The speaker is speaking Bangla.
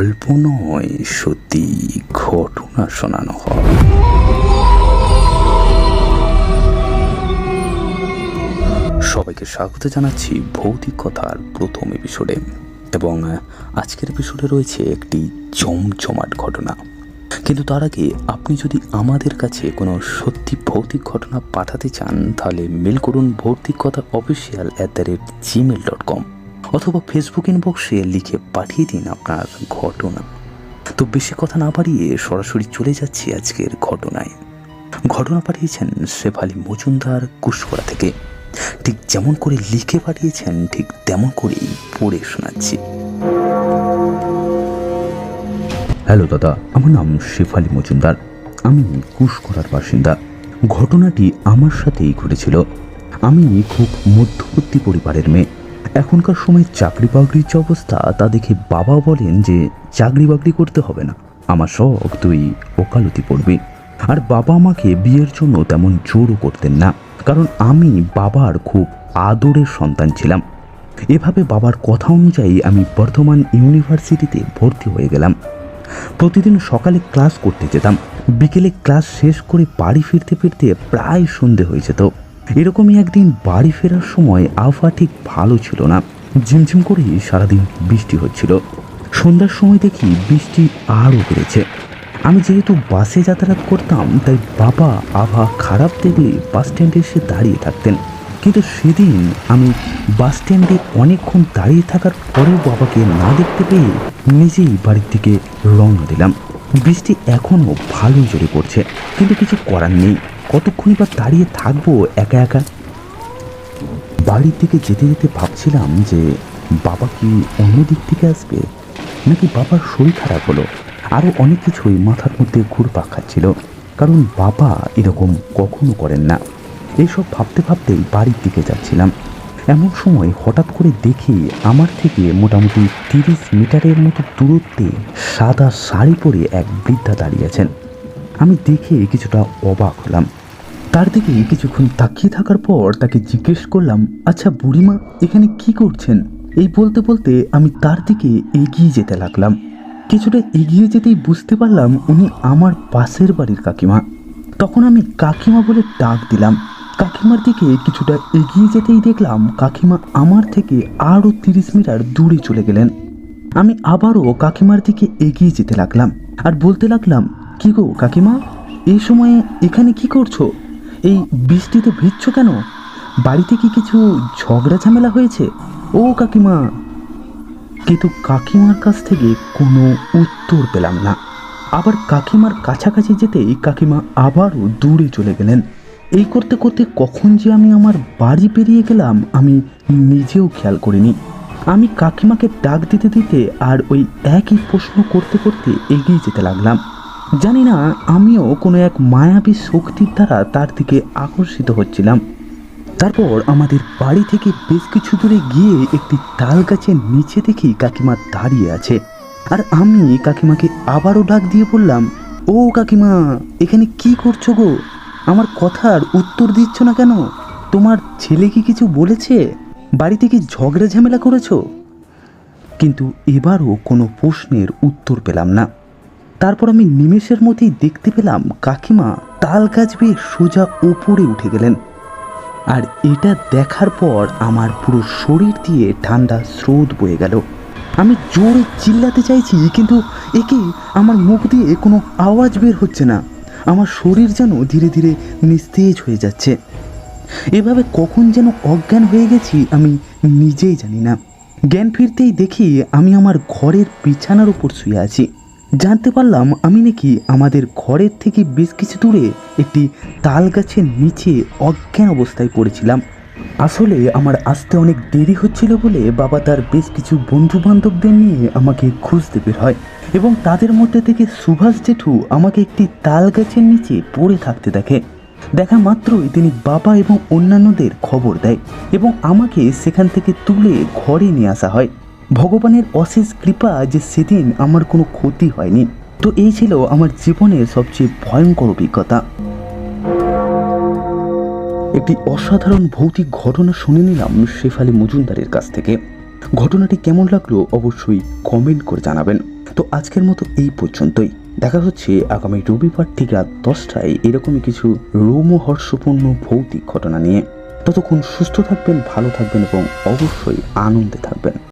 গল্প নয়, সত্যি ঘটনা শোনানো হয়। সবাইকে স্বাগত জানাচ্ছি ভৌতিক কথার প্রথম এপিসোডে। এবং আজকের এপিসোডে রয়েছে একটি জমজমাট ঘটনা। কিন্তু তার আগে আপনি যদি আমাদের কাছে কোনো সত্যি ভৌতিক ঘটনা পাঠাতে চান, তাহলে মেল করুন ভৌতিককথাofficial@gmail.com অথবা ফেসবুক ইনবক্সে লিখে পাঠিয়ে দিন আপনার ঘটনা। তো বেশি কথা না বাড়িয়ে সরাসরি চলে যাচ্ছি আজকের ঘটনায়। ঘটনা পাঠিয়েছেন শেফালি মজুমদার কুশকরা থেকে। ঠিক যেমন করে লিখে পাঠিয়েছেন ঠিক তেমন করেই পড়ে শোনাচ্ছি। হ্যালো দাদা, আমার নাম শেফালি মজুমদার, আমি কুশকরার বাসিন্দা। ঘটনাটি আমার সাথেই ঘটেছিল। আমি খুব মধ্যবর্তী পরিবারের মেয়ে। এখনকার সময় চাকরি বাকরির যে অবস্থা তা দেখে বাবা বলেন যে চাকরি বাকরি করতে হবে না, আমার শখ তুই ওকালতি পড়বি। আর বাবা আমাকে বিয়ের জন্য তেমন জোরও করতেন না, কারণ আমি বাবার খুব আদরের সন্তান ছিলাম। এভাবে বাবার কথা অনুযায়ী আমি বর্ধমান ইউনিভার্সিটিতে ভর্তি হয়ে গেলাম। প্রতিদিন সকালে ক্লাস করতে যেতাম, বিকেলে ক্লাস শেষ করে বাড়ি ফিরতে ফিরতে প্রায় সন্ধে হয়ে যেত। এরকমই একদিন বাড়ি ফেরার সময় আবহাওয়া ঠিক ভালো ছিল না, ঝিমঝিম করেই সারাদিন বৃষ্টি হচ্ছিল। সন্ধ্যার সময় দেখি বৃষ্টি আরও বেড়েছে। আমি যেহেতু বাসে যাতায়াত করতাম, তাই বাবা আবহাওয়া খারাপ দেখলে বাস স্ট্যান্ডে এসে দাঁড়িয়ে থাকতেন। কিন্তু সেদিন আমি বাস স্ট্যান্ডে অনেকক্ষণ দাঁড়িয়ে থাকার পরেও বাবাকে না দেখতে পেয়ে নিজেই বাড়ির দিকে রওনা দিলাম। বৃষ্টি এখনও ভালোই জোরে পড়ছে, কিন্তু কিছু করার নেই। কতক্ষণই বা দাঁড়িয়ে থাকবো একা একা। বাড়ির দিকে যেতে যেতে ভাবছিলাম যে বাবা কি অন্য দিক থেকে আসবে, নাকি বাবার শরীর খারাপ হলো। আরও অনেক কিছুই মাথার মধ্যে ঘুরপাক খাচ্ছিল, কারণ বাবা এরকম কখনো করেন না। এইসব ভাবতে ভাবতেই বাড়ির দিকে যাচ্ছিলাম। এমন সময় হঠাৎ করে দেখি আমার থেকে মোটামুটি 30 মিটারের মতো দূরত্বে সাদা শাড়ি পরে এক বৃদ্ধা দাঁড়িয়ে আছেন। আমি দেখে কিছুটা অবাক হলাম। তার দিকে কিছুক্ষণ তাকিয়ে থাকার পর তাকে জিজ্ঞেস করলাম, আচ্ছা বুড়িমা, এখানে কি করছেন? এই বলতে বলতে আমি তার দিকে এগিয়ে যেতে লাগলাম। কিছুটা এগিয়ে যেতেই বুঝতে পারলাম উনি আমার পাশের বাড়ির কাকিমা। তখন আমি কাকিমা বলে ডাক দিলাম। কাকিমার দিকে কিছুটা এগিয়ে যেতেই দেখলাম কাকিমা আমার থেকে আরও 30 মিটার দূরে চলে গেলেন। আমি আবারও কাকিমার দিকে এগিয়ে যেতে লাগলাম আর বলতে লাগলাম, কি গো কাকিমা, এই সময়ে এখানে কি করছো? এই বৃষ্টিতে ভিজছো কেন? বাড়িতে কি কিছু ঝগড়া ঝামেলা হয়েছে? ও কাকিমা। কিন্তু কাকিমার কাছ থেকে কোনো উত্তর পেলাম না। আবার কাকিমার কাছাকাছি যেতেই কাকিমা আবারও দূরে চলে গেলেন। এই করতে করতে কখন যে আমি আমার বাড়ি পেরিয়ে গেলাম আমি নিজেও খেয়াল করিনি। আমি কাকিমাকে ডাক দিতে দিতে আর ওই একই প্রশ্ন করতে করতে এগিয়ে যেতে লাগলাম। জানি না আমিও কোনো এক মায়াবী শক্তির দ্বারা তার দিকে আকর্ষিত হচ্ছিলাম। তারপর আমাদের বাড়ি থেকে বেশ কিছু দূরে গিয়ে একটি তাল গাছের নিচে দেখি কাকিমা দাঁড়িয়ে আছে। আর আমি কাকিমাকে আবারও ডাক দিয়ে বললাম, ও কাকিমা, এখানে কি করছো গো? আমার কথার উত্তর দিচ্ছ না কেন? তোমার ছেলে কি কিছু বলেছে? বাড়িতে কি ঝগড়া ঝামেলা করেছো? কিন্তু এবারও কোনো প্রশ্নের উত্তর পেলাম না। তারপর আমি নিমেষের মধ্যেই দেখতে পেলাম কাকিমা তাল গাছ বেয়ে সোজা ওপরে উঠে গেলেন। আর এটা দেখার পর আমার পুরো শরীর দিয়ে ঠান্ডা স্রোত বয়ে গেল। আমি জোরে চিল্লাতে চাইছি, কিন্তু একে আমার মুখ দিয়ে কোনো আওয়াজ বের হচ্ছে না। আমার শরীর যেন ধীরে ধীরে নিস্তেজ হয়ে যাচ্ছে। এভাবে কখন যেন অজ্ঞান হয়ে গেছি আমি নিজেই জানি না। জ্ঞান ফিরতেই দেখি আমি আমার ঘরের বিছানার উপর শুয়ে আছি। জানতে পারলাম আমি নাকি আমাদের ঘরের থেকে বেশ কিছু দূরে একটি তাল গাছের নিচে অজ্ঞান অবস্থায় পড়েছিলাম। আসলে আমার আসতে অনেক দেরি হচ্ছিল বলে বাবা তার বেশ কিছু বন্ধু বান্ধবদের নিয়ে আমাকে খুঁজতে বের হয়, এবং তাদের মধ্যে থেকে সুভাষ জেঠু আমাকে একটি তাল গাছের নিচে পড়ে থাকতে দেখে। দেখা মাত্রই তিনি বাবা এবং অন্যান্যদের খবর দেয় এবং আমাকে সেখান থেকে তুলে ঘরে নিয়ে আসা হয়। ভগবানের অশেষ কৃপা যে সেদিন আমার কোনো ক্ষতি হয়নি। তো এই ছিল আমার জীবনের সবচেয়ে ভয়ঙ্কর অভিজ্ঞতা। একটি অসাধারণ ভৌতিক ঘটনা শুনে নিলাম শেফালি মজুমদারের কাছ থেকে। ঘটনাটি কেমন লাগলো অবশ্যই কমেন্ট করে জানাবেন। তো আজকের মতো এই পর্যন্তই। দেখা হচ্ছে আগামী রবিবার ঠিক রাত 10টায় এরকমই কিছু রোমহর্ষপূর্ণ ভৌতিক ঘটনা নিয়ে। ততক্ষণ সুস্থ থাকবেন, ভালো থাকবেন এবং অবশ্যই আনন্দে থাকবেন।